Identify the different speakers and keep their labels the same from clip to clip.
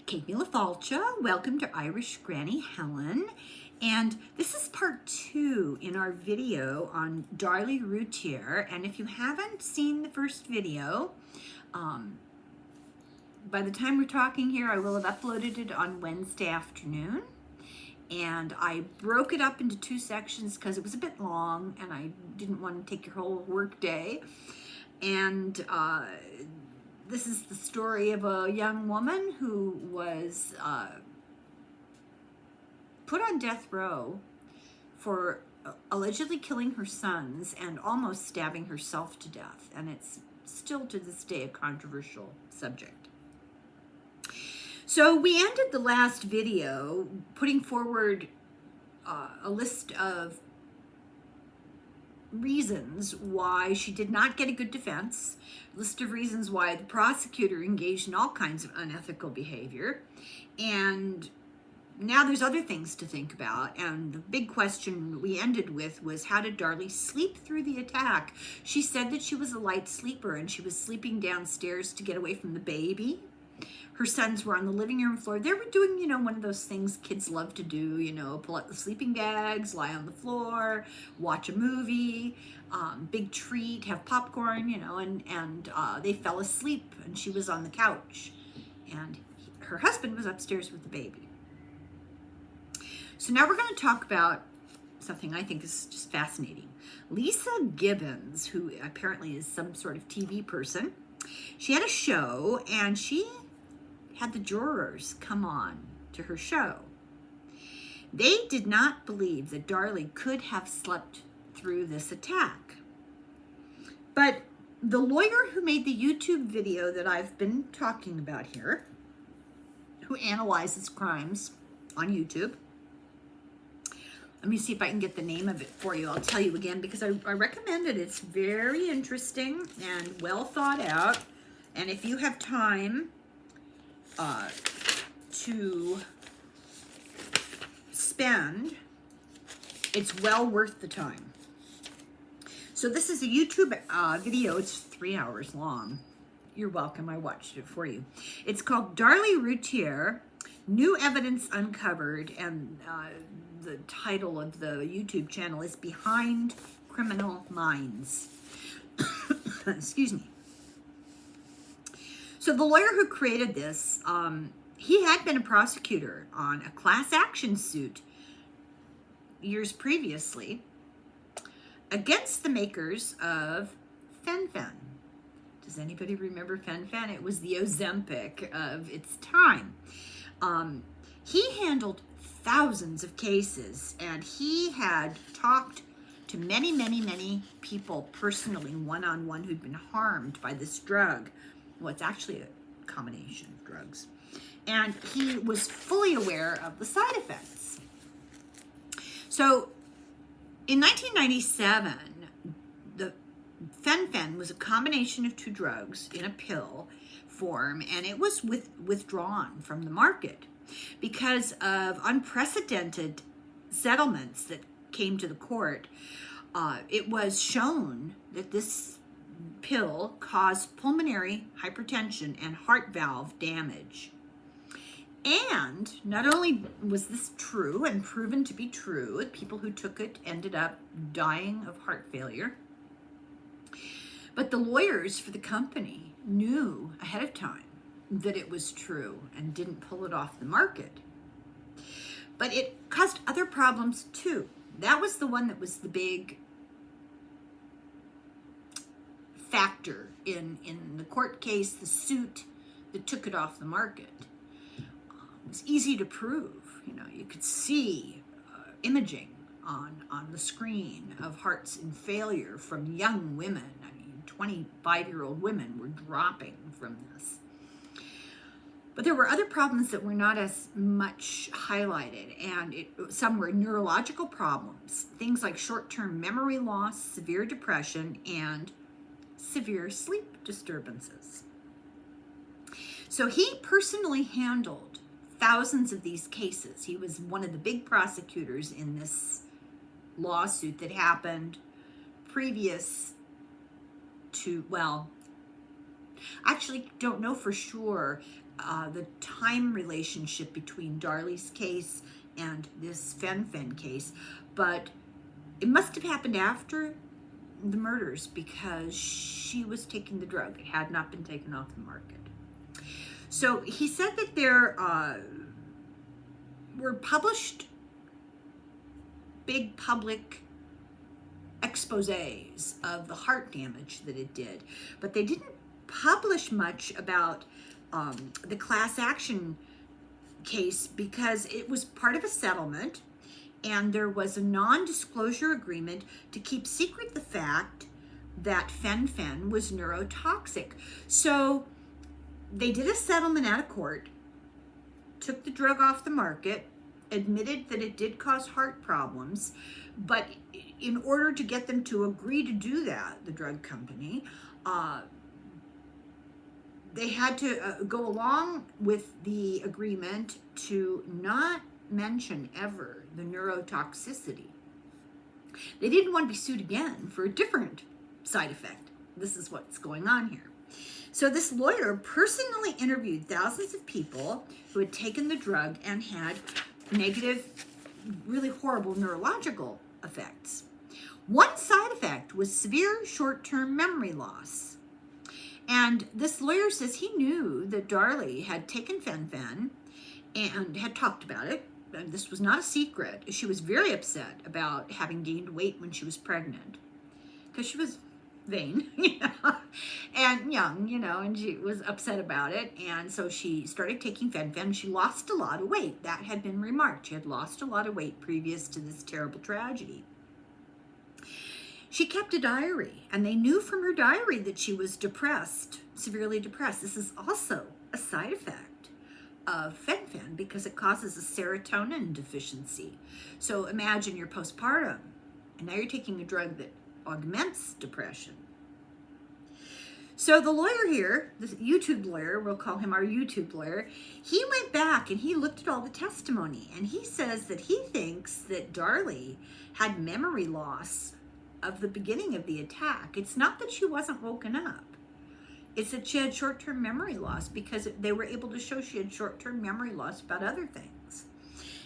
Speaker 1: Kate Falcha. Welcome to Irish Granny Helen. And this is part 2 in our video on Darlie Routier. And if you haven't seen the first video, by the time we're talking here, I will have uploaded it on Wednesday afternoon. And I broke it up into 2 sections because it was a bit long and I didn't want to take your whole work day. And this is the story of a young woman who was put on death row for allegedly killing her sons and almost stabbing herself to death. And it's still to this day a controversial subject. So we ended the last video putting forward a list of reasons why she did not get a good defense, a list of reasons why the prosecutor engaged in all kinds of unethical behavior, and now there's other things to think about. And the big question we ended with was, how did Darlie sleep through the attack? She said that she was a light sleeper and she was sleeping downstairs to get away from the baby. Her sons were on the living room floor. They were doing, one of those things kids love to do, pull out the sleeping bags, lie on the floor, watch a movie, big treat, have popcorn, and they fell asleep and she was on the couch. And her husband was upstairs with the baby. So now we're going to talk about something I think is just fascinating. Lisa Gibbons, who apparently is some sort of TV person, she had a show and she had the jurors come on to her show. They did not believe that Darlie could have slept through this attack. But the lawyer who made the YouTube video that I've been talking about here, who analyzes crimes on YouTube, let me see if I can get the name of it for you. I'll tell you again because I recommend it. It's very interesting and well thought out. And if you have time to spend, it's well worth the time. So this is a YouTube video. It's 3 hours long. You're welcome. I watched it for you. It's called Darlie Routier, New Evidence Uncovered, and the title of the YouTube channel is Behind Criminal Minds. Excuse me. So the lawyer who created this, he had been a prosecutor on a class action suit years previously against the makers of Fen-phen. Does anybody remember Fen-phen? It was the Ozempic of its time. He handled thousands of cases, and he had talked to many, many, many people personally, one-on-one, who'd been harmed by this drug. Well, it's actually a combination of drugs. And he was fully aware of the side effects. So in 1997, the Fen-phen was a combination of 2 drugs in a pill form, and it was withdrawn from the market because of unprecedented settlements that came to the court. It was shown that this pill caused pulmonary hypertension and heart valve damage. And not only was this true and proven to be true, people who took it ended up dying of heart failure, but the lawyers for the company knew ahead of time that it was true and didn't pull it off the market. But it caused other problems too. That was the one that was the big factor in the court case, the suit that took it off the market. It was easy to prove. You could see imaging on the screen of hearts in failure from young women. 25-year-old women were dropping from this. But there were other problems that were not as much highlighted, and some were neurological problems, things like short-term memory loss, severe depression, and severe sleep disturbances. So he personally handled thousands of these cases. He was one of the big prosecutors in this lawsuit that happened previous to, well, actually don't know for sure. the time relationship between Darlie's case and this Fen-phen case, but it must have happened after the murders because she was taking the drug. It had not been taken off the market. So he said that there were published big public exposés of the heart damage that it did, but they didn't publish much about the class action case because it was part of a settlement, and there was a non-disclosure agreement to keep secret the fact that Fen-phen was neurotoxic. So they did a settlement out of court, took the drug off the market, admitted that it did cause heart problems, but in order to get them to agree to do that, the drug company, they had to go along with the agreement to not mention ever the neurotoxicity. They didn't want to be sued again for a different side effect. This is what's going on here. So this lawyer personally interviewed thousands of people who had taken the drug and had negative, really horrible neurological effects. One side effect was severe short-term memory loss. And this lawyer says he knew that Darlie had taken Fen-phen and had talked about it. And this was not a secret. She was very upset about having gained weight when she was pregnant because she was vain, and young, and she was upset about it. And so she started taking Fen-phen. She lost a lot of weight. That had been remarked. She had lost a lot of weight previous to this terrible tragedy. She kept a diary, and they knew from her diary that she was depressed, severely depressed. This is also a side effect of Fen-phen because it causes a serotonin deficiency. So imagine you're postpartum, and now you're taking a drug that augments depression. So the lawyer here, the YouTube lawyer, we'll call him our YouTube lawyer, he went back and he looked at all the testimony, and he says that he thinks that Darlie had memory loss of the beginning of the attack. It's not that she wasn't woken up. It's that she had short-term memory loss because they were able to show she had short-term memory loss about other things.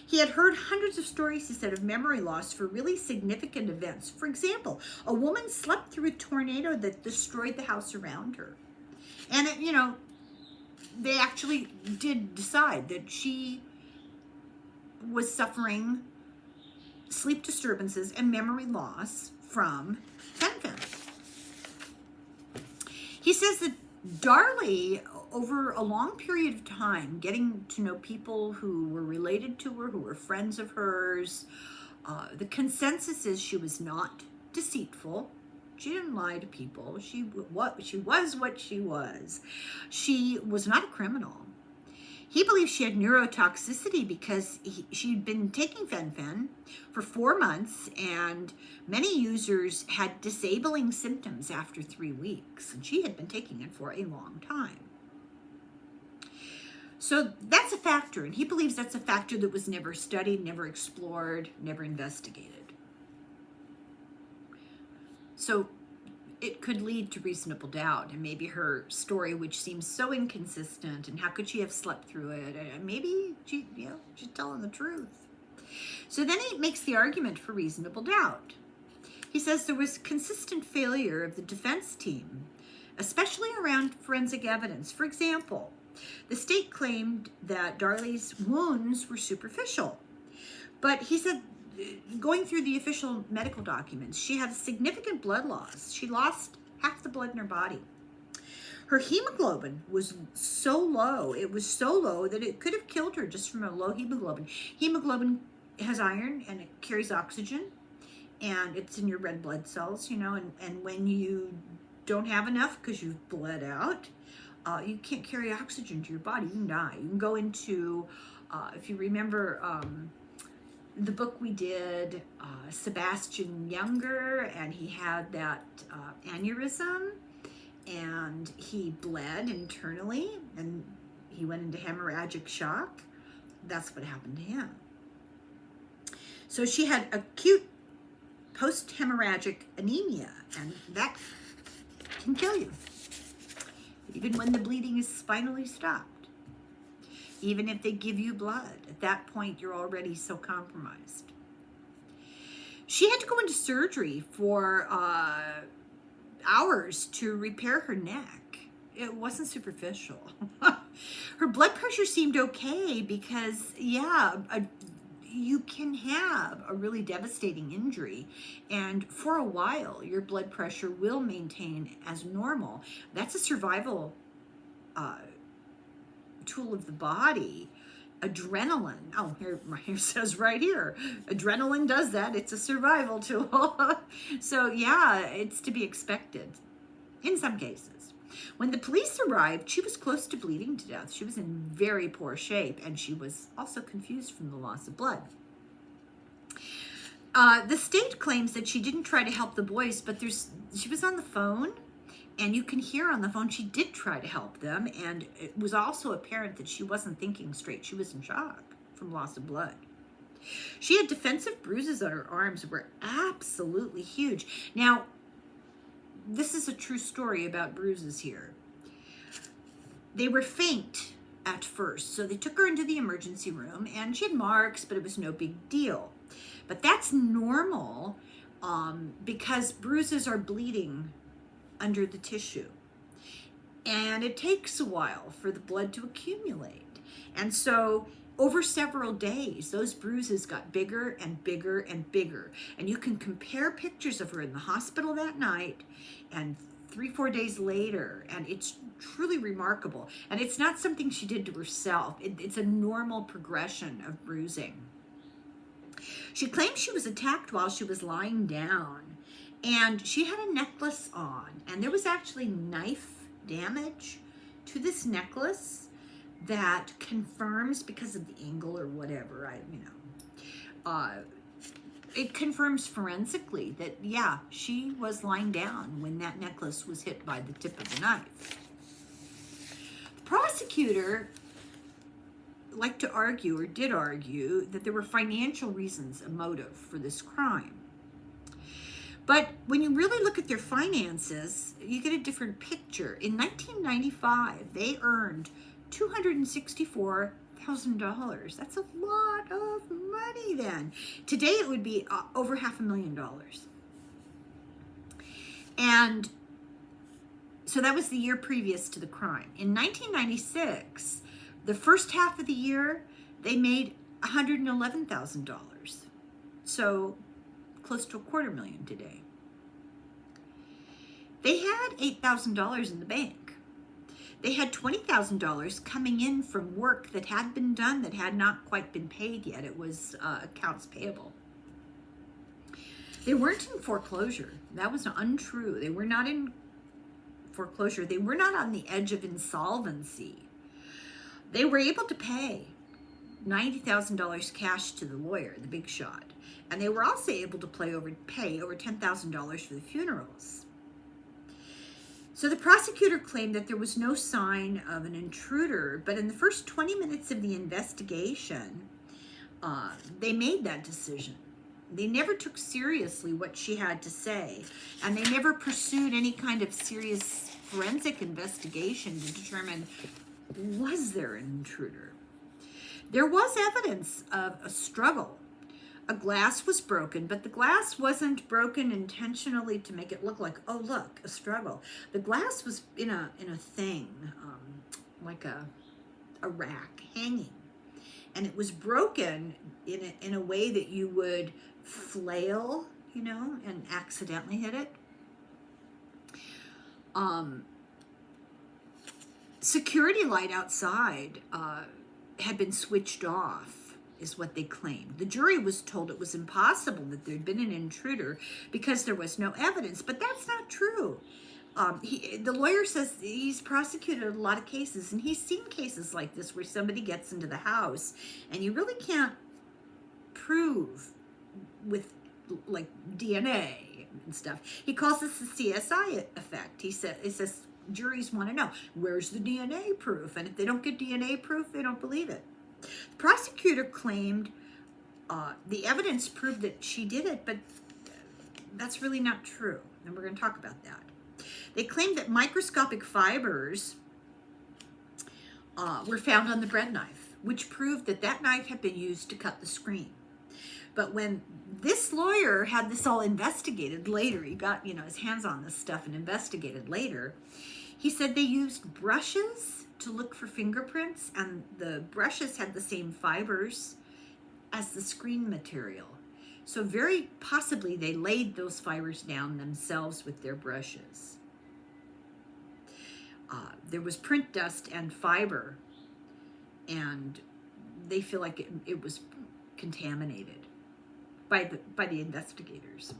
Speaker 1: He had heard hundreds of stories, he said, of memory loss for really significant events. For example, a woman slept through a tornado that destroyed the house around her. And, they actually did decide that she was suffering sleep disturbances and memory loss from Fen-phen. He says that Darlie, over a long period of time, getting to know people who were related to her, who were friends of hers, the consensus is she was not deceitful. She didn't lie to people. She was what she was. She was not a criminal. He believes she had neurotoxicity because she'd been taking Fen-phen for 4 months, and many users had disabling symptoms after 3 weeks, and she had been taking it for a long time. So that's a factor, and he believes that's a factor that was never studied, never explored, never investigated. So it could lead to reasonable doubt, and maybe her story, which seems so inconsistent, and how could she have slept through it? And maybe she's telling the truth. So then he makes the argument for reasonable doubt. He says there was consistent failure of the defense team, especially around forensic evidence. For example, the state claimed that Darlie's wounds were superficial, but he said, going through the official medical documents, she had significant blood loss. She lost half the blood in her body. Her hemoglobin was so low, it was so low that it could have killed her just from a low hemoglobin. Hemoglobin has iron and it carries oxygen, and it's in your red blood cells, and when you don't have enough because you've bled out, you can't carry oxygen to your body. You can die. You can go into, if you remember, the book we did, Sebastian Younger, and he had that aneurysm, and he bled internally, and he went into hemorrhagic shock. That's what happened to him. So she had acute post-hemorrhagic anemia, and that can kill you, even when the bleeding is spinally stopped. even if they give you blood. At that point, you're already so compromised. She had to go into surgery for hours to repair her neck. It wasn't superficial. Her blood pressure seemed okay because, yeah, you can have a really devastating injury, and for a while your blood pressure will maintain as normal. That's a survival tool of the body. Adrenaline, oh, here says right here, adrenaline does that. It's a survival tool. So yeah, it's to be expected in some cases. When the police arrived, she was close to bleeding to death. She was in very poor shape, and she was also confused from the loss of blood. The state claims that she didn't try to help the boys, but she was on the phone, and you can hear on the phone she did try to help them, and it was also apparent that she wasn't thinking straight. She was in shock from loss of blood. She had defensive bruises on her arms that were absolutely huge. Now, this is a true story about bruises here. They were faint at first, so they took her into the emergency room, and she had marks, but it was no big deal. But that's normal because bruises are bleeding under the tissue, and it takes a while for the blood to accumulate. And so over several days, those bruises got bigger and bigger and bigger. And you can compare pictures of her in the hospital that night and 3-4 days later, and it's truly remarkable. And it's not something she did to herself. It's a normal progression of bruising. She claims she was attacked while she was lying down, and she had a necklace on, and there was actually knife damage to this necklace that confirms, because of the angle or whatever, it confirms forensically that, yeah, she was lying down when that necklace was hit by the tip of the knife. The prosecutor liked to argue, or did argue, that there were financial reasons, a motive for this crime. But when you really look at their finances, you get a different picture. In 1995, they earned $264,000. That's a lot of money then. Today it would be over $500,000. And so that was the year previous to the crime. In 1996, the first half of the year, they made $111,000. So close to $250,000 today. They had $8,000 in the bank. They had $20,000 coming in from work that had been done that had not quite been paid yet. It was accounts payable. They weren't in foreclosure. That was untrue. They were not in foreclosure. They were not on the edge of insolvency. They were able to pay $90,000 cash to the lawyer, the big shot. And they were also able to pay over $10,000 for the funerals. So the prosecutor claimed that there was no sign of an intruder, but in the first 20 minutes of the investigation, they made that decision. They never took seriously what she had to say, and they never pursued any kind of serious forensic investigation to determine, was there an intruder? There was evidence of a struggle. A glass was broken, but the glass wasn't broken intentionally to make it look like, oh, look, a struggle. The glass was in a thing, like a rack hanging. And it was broken in a way that you would flail, and accidentally hit it. Security light outside had been switched off, is what they claimed. The jury was told it was impossible that there'd been an intruder because there was no evidence, but that's not true. The lawyer says he's prosecuted a lot of cases, and he's seen cases like this where somebody gets into the house and you really can't prove with like DNA and stuff. He calls this the CSI effect. It says juries want to know, where's the DNA proof? And if they don't get DNA proof, they don't believe it. The prosecutor claimed the evidence proved that she did it, but that's really not true. And we're going to talk about that. They claimed that microscopic fibers were found on the bread knife, which proved that that knife had been used to cut the screen. But when this lawyer had this all investigated later, he got, his hands on this stuff and investigated later, he said they used brushes to look for fingerprints, and the brushes had the same fibers as the screen material. So very possibly they laid those fibers down themselves with their brushes. There was print dust and fiber, and they feel like it was contaminated by the investigators.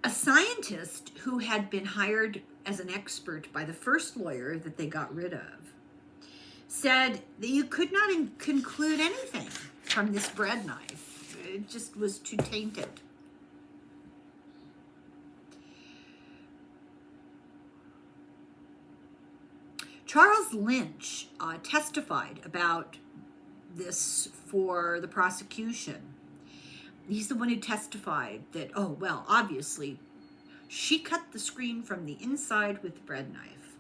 Speaker 1: A scientist who had been hired as an expert by the first lawyer that they got rid of said that you could not conclude anything from this bread knife. It just was too tainted. Charles Lynch testified about this for the prosecution. He's the one who testified that, obviously, she cut the screen from the inside with the bread knife.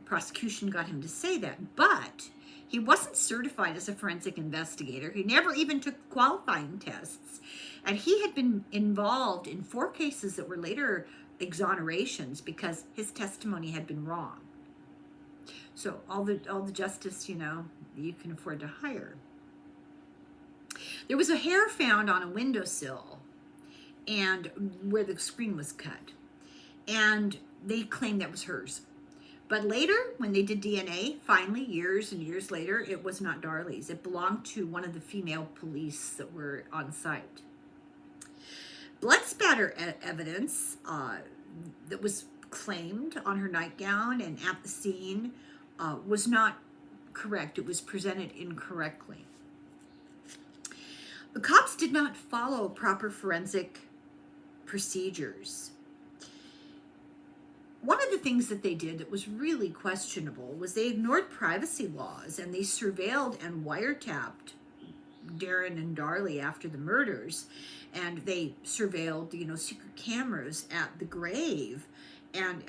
Speaker 1: Prosecution got him to say that, but he wasn't certified as a forensic investigator. He never even took qualifying tests, and he had been involved in 4 cases that were later exonerations because his testimony had been wrong. So all the justice, you can afford to hire. There was a hair found on a windowsill and where the screen was cut, and they claimed that was hers. But later, when they did DNA, finally, years and years later, it was not Darlie's. It belonged to one of the female police that were on site. Blood spatter evidence that was claimed on her nightgown and at the scene was not correct. It was presented incorrectly. The cops did not follow proper forensic procedures. One of the things that they did that was really questionable was they ignored privacy laws, and they surveilled and wiretapped Darren and Darlie after the murders, and they surveilled, secret cameras at the grave, and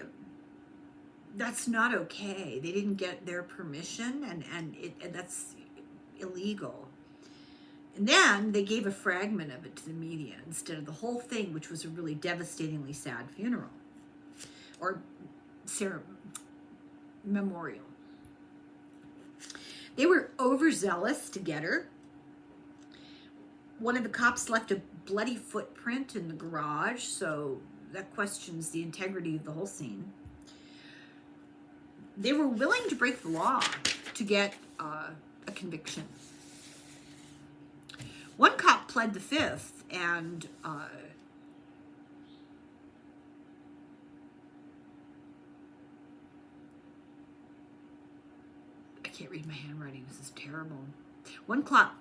Speaker 1: that's not okay. They didn't get their permission, and that's illegal. And then they gave a fragment of it to the media instead of the whole thing, which was a really devastatingly sad funeral or memorial. They were overzealous to get her. One of the cops left a bloody footprint in the garage, so that questions the integrity of the whole scene. They were willing to break the law to get a conviction. One cop pled the fifth, and I can't read my handwriting. This is terrible. One cop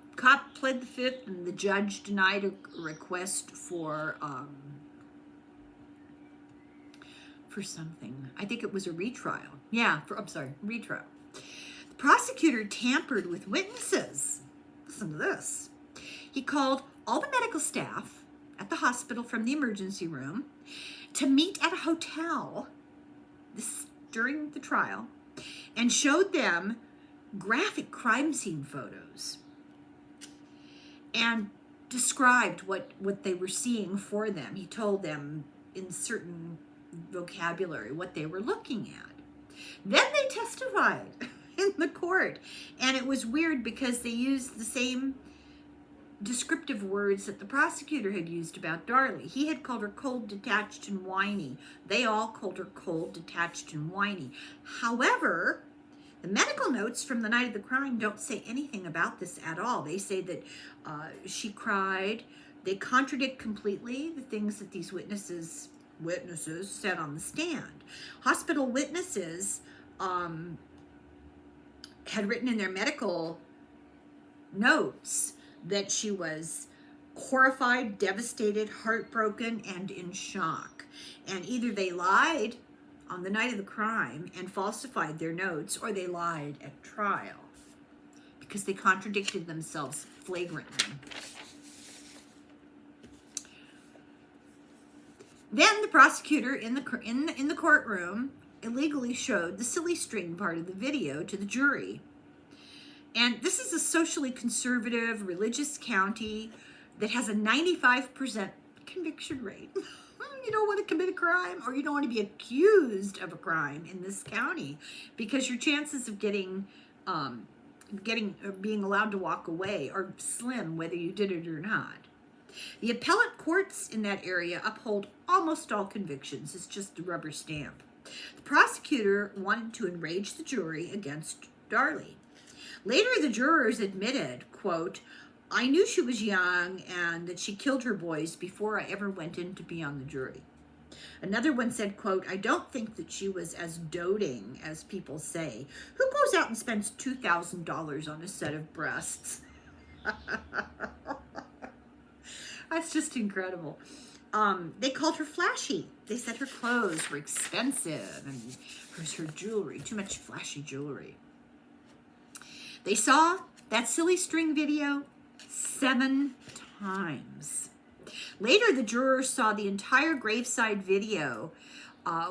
Speaker 1: pled the fifth, and the judge denied a request for something. I think it was a retrial. Retrial. The prosecutor tampered with witnesses. Listen to this. He called all the medical staff at the hospital from the emergency room to meet at a hotel during the trial and showed them graphic crime scene photos and described what they were seeing for them. He told them in certain vocabulary what they were looking at. Then they testified in the court, and it was weird because they used the same descriptive words that the prosecutor had used about Darlie. He had called her cold, detached, and whiny. They all called her cold, detached, and whiny. However, the medical notes from the night of the crime don't say anything about this at all. They say that she cried. They contradict completely the things that these witnesses said on the stand. Hospital witnesses had written in their medical notes that she was horrified, devastated, heartbroken, and in shock. And either they lied on the night of the crime and falsified their notes, or they lied at trial because they contradicted themselves flagrantly. Then the prosecutor in the courtroom illegally showed the silly string part of the video to the jury. And this is a socially conservative, religious county that has a 95% conviction rate. You don't want to commit a crime, or you don't want to be accused of a crime in this county, because your chances of being allowed to walk away are slim, whether you did it or not. The appellate courts in that area uphold almost all convictions. It's just a rubber stamp. The prosecutor wanted to enrage the jury against Darlie. Later, the jurors admitted, quote, "I knew she was young and that she killed her boys before I ever went in to be on the jury." Another one said, quote, "I don't think that she was as doting as people say. Who goes out and spends $2,000 on a set of breasts?" That's just incredible. They called her flashy. They said her clothes were expensive and her jewelry, too much flashy jewelry. They saw that silly string video 7 times. Later, the jurors saw the entire graveside video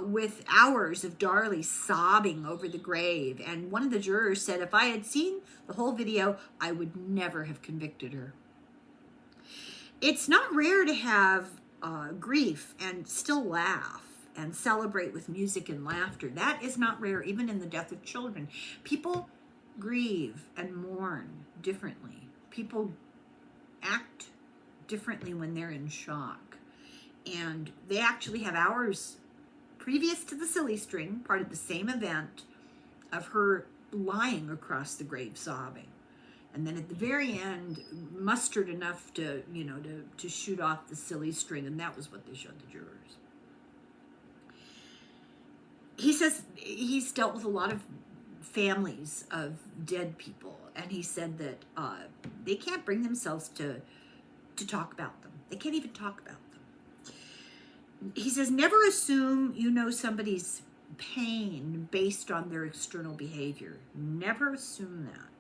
Speaker 1: with hours of Darlie sobbing over the grave. And one of the jurors said, "If I had seen the whole video, I would never have convicted her." It's not rare to have grief and still laugh and celebrate with music and laughter. That is not rare, even in the death of children. People grieve and mourn differently. People act differently when they're in shock. And they actually have hours previous to the silly string, part of the same event, of her lying across the grave sobbing. And then at the very end, mustered enough to shoot off the silly string, and that was what they showed the jurors. He says he's dealt with a lot of families of dead people, and he said that they can't bring themselves to talk about them. They can't even talk about them. He says, never assume you know somebody's pain based on their external behavior. Never assume that.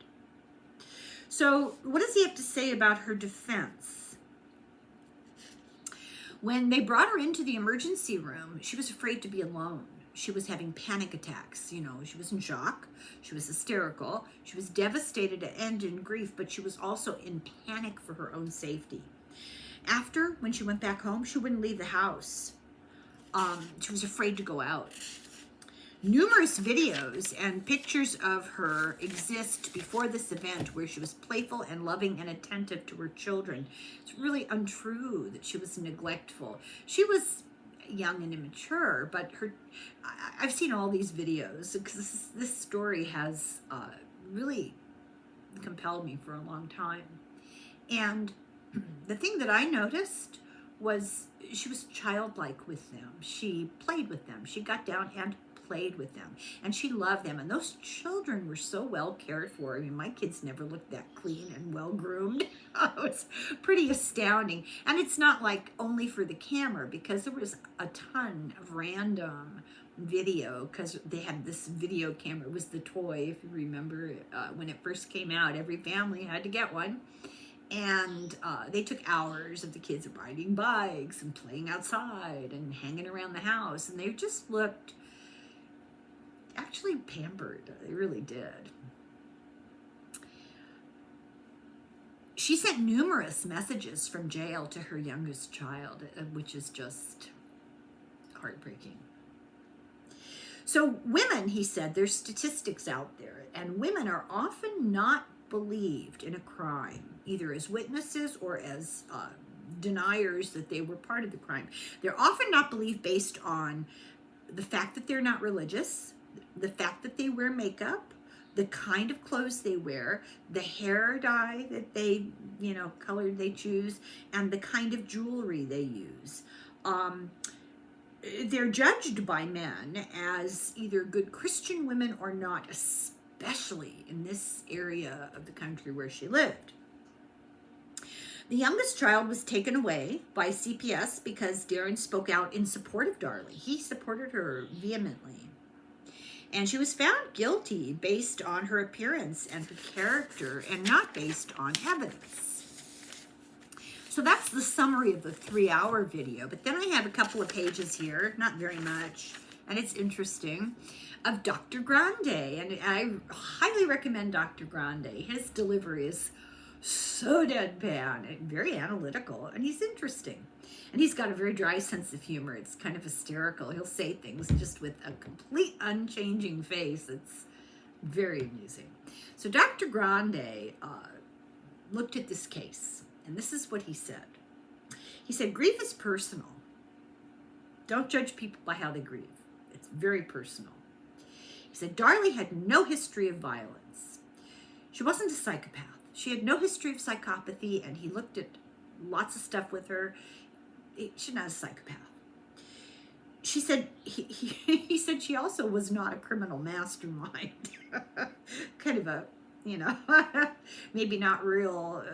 Speaker 1: So what does he have to say about her defense? When they brought her into the emergency room, she was afraid to be alone. She was having panic attacks. She was in shock. She was hysterical. She was devastated and in grief, but she was also in panic for her own safety. After, when she went back home, she wouldn't leave the house. She was afraid to go out. Numerous videos and pictures of her exist before this event where she was playful and loving and attentive to her children. It's really untrue that she was neglectful. She was young and immature, but I've seen all these videos because this story has really compelled me for a long time. And the thing that I noticed was she was childlike with them. She played with them. She got down and played with them, and she loved them, and those children were so well cared for. I mean, my kids never looked that clean and well groomed. It's pretty astounding. And it's not like only for the camera, because there was a ton of random video, because they had this video camera. It was the toy, if you remember, when it first came out. Every family had to get one. And they took hours of the kids riding bikes and playing outside and hanging around the house, and they just looked actually pampered. They really did. She sent numerous messages from jail to her youngest child, which is just heartbreaking. So women, he said, there's statistics out there, and women are often not believed in a crime, either as witnesses or as deniers that they were part of the crime. They're often not believed based on the fact that they're not religious, the fact that they wear makeup, the kind of clothes they wear, the hair dye that they, color they choose, and the kind of jewelry they use. They're judged by men as either good Christian women or not, especially in this area of the country where she lived. The youngest child was taken away by CPS because Darren spoke out in support of Darlie. He supported her vehemently. And she was found guilty based on her appearance and her character, and not based on evidence. So that's the summary of the 3-hour video. But then I have a couple of pages here, not very much, and it's interesting, of Dr. Grande. And I highly recommend Dr. Grande. His delivery is so deadpan and very analytical, and he's interesting. And he's got a very dry sense of humor. It's kind of hysterical. He'll say things just with a complete unchanging face. It's very amusing. So Dr. Grande looked at this case, and this is what he said. He said, grief is personal. Don't judge people by how they grieve. It's very personal. He said, Darlie had no history of violence. She wasn't a psychopath. She had no history of psychopathy, and he looked at lots of stuff with her. She's not a psychopath. She said, he said she also was not a criminal mastermind. Kind of a, maybe not real,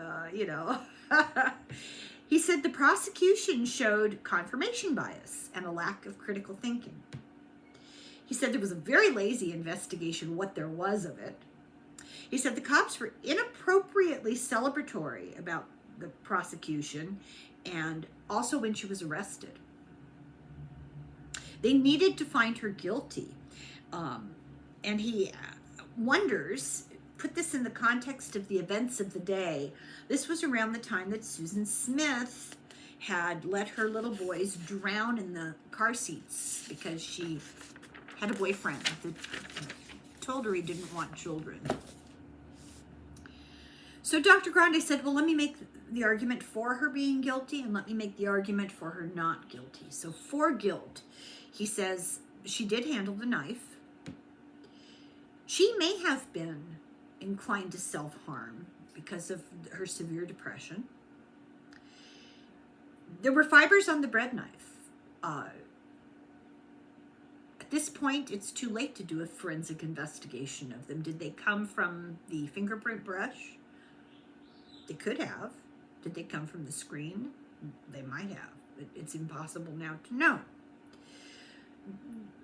Speaker 1: He said the prosecution showed confirmation bias and a lack of critical thinking. He said there was a very lazy investigation, what there was of it. He said the cops were inappropriately celebratory about the prosecution and also when she was arrested. They needed to find her guilty. And he wonders, put this in the context of the events of the day. This was around the time that Susan Smith had let her little boys drown in the car seats because she had a boyfriend that told her he didn't want children. So Dr. Grande said, well, let me make the argument for her being guilty and let me make the argument for her not guilty. So for guilt, he says she did handle the knife. She may have been inclined to self-harm because of her severe depression. There were fibers on the bread knife. At this point, it's too late to do a forensic investigation of them. Did they come from the fingerprint brush? They could have. Did they come from the screen? They might have. It's impossible now to know.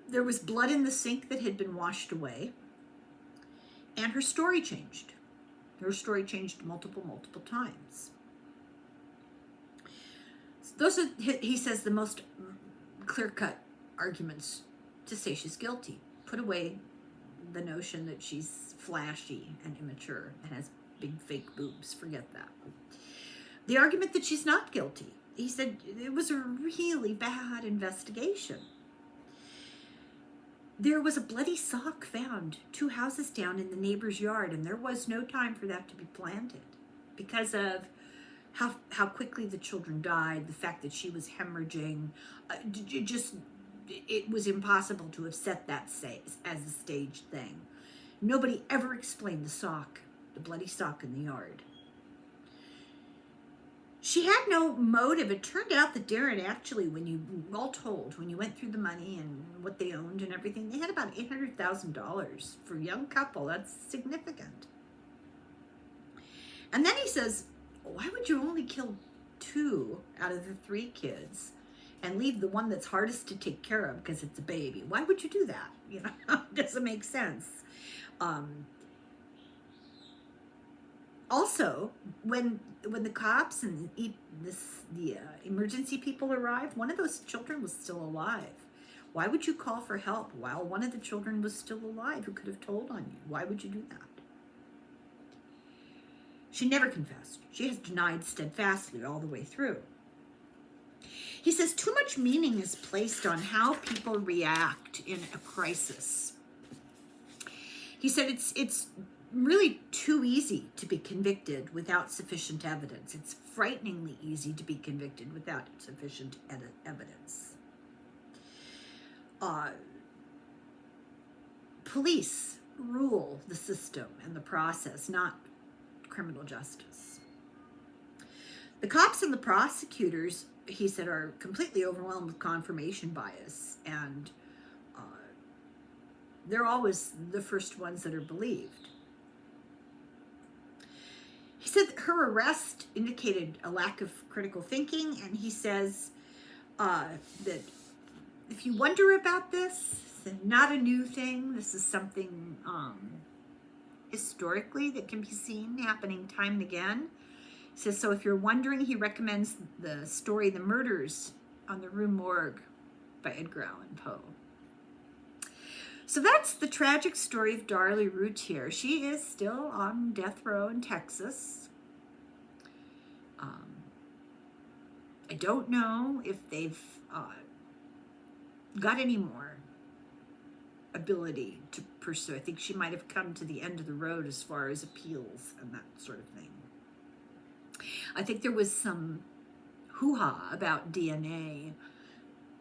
Speaker 1: There was blood in the sink that had been washed away. And her story changed. Her story changed multiple times. So those are, he says, the most clear-cut arguments to say she's guilty. Put away the notion that she's flashy and immature and has big fake boobs. Forget that. The argument that she's not guilty. He said it was a really bad investigation. There was a bloody sock found 2 houses down in the neighbor's yard, and there was no time for that to be planted because of how quickly the children died, the fact that she was hemorrhaging. It was impossible to have set that as a staged thing. Nobody ever explained the sock, the bloody sock in the yard. She had no motive. It turned out that Darren actually, when you went through the money and what they owned and everything, they had about $800,000 for a young couple. That's significant. And then he says, why would you only kill 2 out of the 3 kids and leave the one that's hardest to take care of because it's a baby? Why would you do that? It doesn't make sense. Also, when the cops and the emergency people arrived, one of those children was still alive. Why would you call for help while one of the children was still alive who could have told on you? Why would you do that? She never confessed. She has denied steadfastly all the way through. He says too much meaning is placed on how people react in a crisis. He said it's really too easy to be convicted without sufficient evidence. It's frighteningly easy to be convicted without sufficient evidence. Police rule the system and the process, not criminal justice. The cops and the prosecutors, he said, are completely overwhelmed with confirmation bias, and they're always the first ones that are believed. He said that her arrest indicated a lack of critical thinking, and he says that if you wonder about this, it's not a new thing. This is something historically that can be seen happening time and again. He says, so if you're wondering, he recommends the story The Murders on the Rue Morgue by Edgar Allan Poe. So that's the tragic story of Darlie Routier. She is still on death row in Texas. I don't know if they've got any more ability to pursue. I think she might have come to the end of the road as far as appeals and that sort of thing. I think there was some hoo-ha about DNA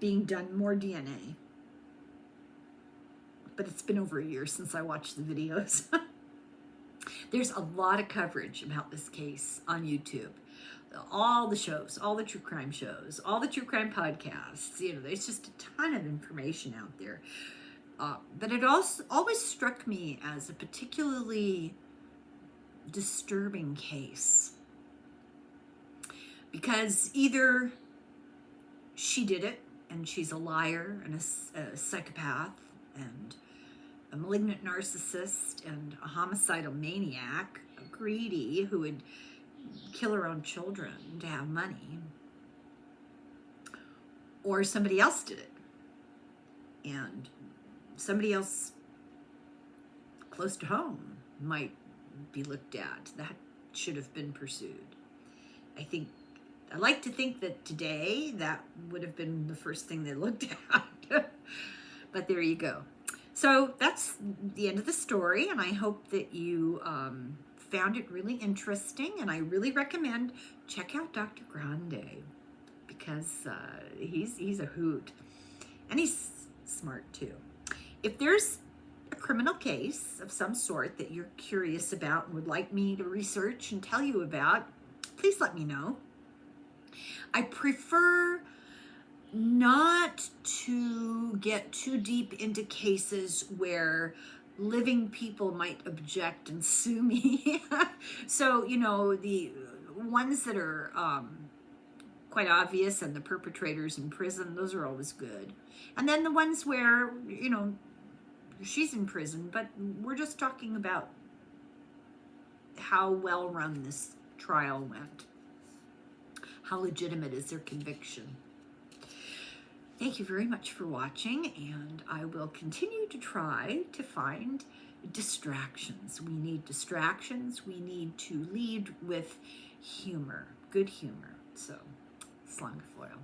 Speaker 1: being done, more DNA. But it's been over a year since I watched the videos. There's a lot of coverage about this case on YouTube. All the shows, all the true crime shows, all the true crime podcasts, you know, there's just a ton of information out there. But it also always struck me as a particularly disturbing case. Because either she did it and she's a liar and a psychopath and a malignant narcissist and a homicidal maniac, a greedy who would kill her own children to have money, or somebody else did it, and somebody else close to home might be looked at. That should have been pursued. I like to think that today that would have been the first thing they looked at. But there you go. So that's the end of the story, and I hope that you found it really interesting, and I really recommend check out Dr. Grande, because he's a hoot, and he's smart too. If there's a criminal case of some sort that you're curious about and would like me to research and tell you about, please let me know. I prefer not to get too deep into cases where living people might object and sue me. So, you know, the ones that are quite obvious and the perpetrators in prison, those are always good. And then the ones where, you know, she's in prison, but we're just talking about how well run this trial went. How legitimate is their conviction? Thank you very much for watching, and I will continue to try to find distractions. We need distractions. We need to lead with humor, good humor. So, slán go fóill.